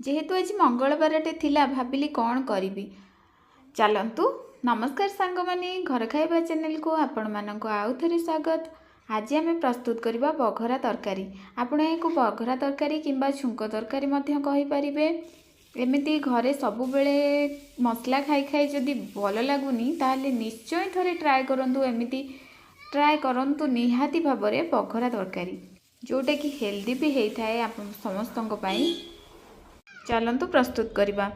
जेहेतु आज मंगलबारटे थिला भाविली कौन करी चलतु। नमस्कार सांग माने घर खाइबा चैनल को आपण मानक आउ थे स्वागत। आज आम प्रस्तुत करवा बघरा तरकारी। आपण या बघरा तरकारी किंबा छुंक तरकारी कहींपारे। एमती घरे सबु बेले मसला खाई खाई जदि भल लगुनि ताहले निश्चय थरे ट्राए करंतु। एमती ट्राए करंतु निहाती भाव में बघरा तरकारी जोटा कि हेल्दी भी होता है आप समस्तों पाई। चलतु प्रस्तुत करवा।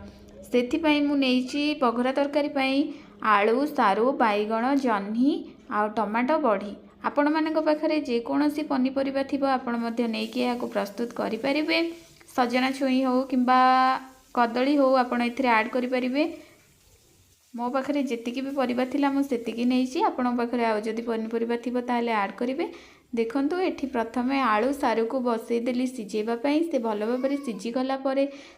से मुझे बघरा तरकारी पाई आलू सारू बैगण जह्नी आ टमाटो बड़ी आपण मानक पाखरे जेकोसी पनीपरिबा थिबो आपण मध्य नेकी याको प्रस्तुत करें। सजना छुई हो किंबा कदली हो आपण एथिरे ऐड करें। मो पाखरे जेतिकी भी परिबा थिला मु सेतिकी नेइछि। आपण पाखरे आ जदि पनीपरिबा थिबो ताले ऐड करें। देखंतु एठी प्रथमे आलू सारू को बसईदेली सिझेबाई। से भल भाव में सिझीगला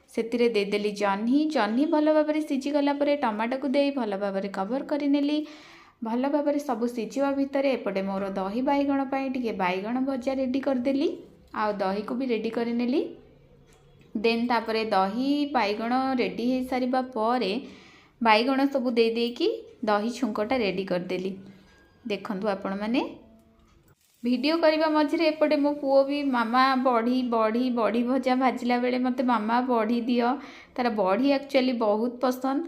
से देदेली जह्नी जह्नी भल भाव में सिझीगला टमाटो को दे भल भाव में कवर करनेली। भल भाव में सब सिझा भितर एपटे मोर दही बैगण टे बैगण भजा रेडी करदेली आ दही को भी रेडी करनेली। देन तापरे दही बैगण रेडी हो सारिबा परे बैगण सब दे देकी दही छुंकटा रेडी करदेली। देखंतु आपण माने वीडियो करने मझे एपटे मो पुओ भी मामा बड़ी बड़ी बड़ी भजा भाजला बेले मते मामा बड़ी दियो। तार बड़ी एक्चुअली बहुत पसंद।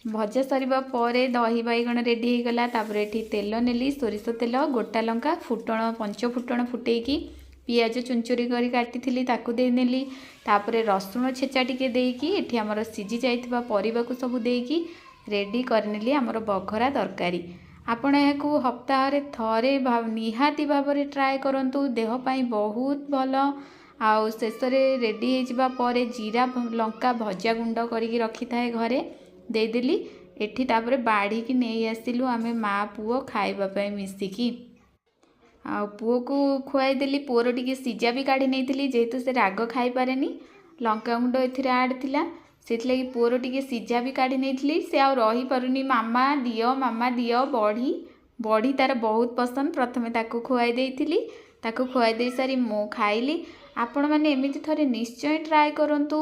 भजा सरिबा परे दही बैगण रेडी हो गला। तापर एठी तेल नेली सोरिष तेल गोटा लंका फुटण पंच फुटण फुटेकी पियाज चुनचुरी करी काटी ताकू दे नेली। तापर रसुण छेचा टिके देकी एठी हमर सिझी जाइथिबा परिबा को सब देकी रेडी करनेली हमर बघरा तरकारी। आपण या हप्ताह थरे निहाती भाव में ट्राए करंतु। देह पाई बहुत भल। आउ शेष रेडी होइजिबा परे जीरा लंका भजा गुंड करके रखी थाए घरे देदेली। एठी तापरे बाड़ी की नहीं आसिलु आमे माँ पुओ खाइबा पई मिसिकी। आ पुओ को खुआई देली। पुओर टिके सिजा भी काढ़ी नहीं जेहेतु से राग खाई पारेनी। लंका गुंड एथिरे ऐड थिला से पुओर टिके सिझा भी काढ़ी नहीं से आ रही पारुनी। मामा दियो बड़ी बड़ी तार बहुत पसंद। प्रथमे ताकू खुआई देइथिली ताकू खुआई दे सारी मो खाइली। आपण माने एमिति थरे निश्चय ट्राए करंतु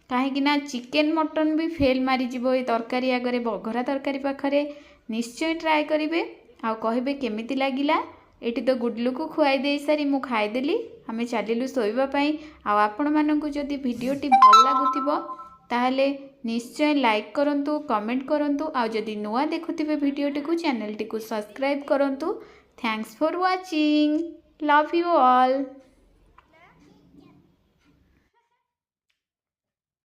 कहीं ना चिकेन मटन भी फेल मारी जिवो ए तरकारी आगरे बघरा तरकारी पाखरे निश्चय ट्राए करिवे आ कहिबे केमिति लागिला। एटी तो गुडलू को खुआई दे सारी मु खाइदेली आमे चलिलु सोइबा पई। आ आपण मानकु जदि वीडियोटी भल लागुथिबो ताहले निश्चय लाइक करंतु कमेंट करंतु। आ जदि नुआ देखुथिबे वीडियोटी को चैनल टी को सब्सक्राइब करंतु। Thanks for watching. Love you all.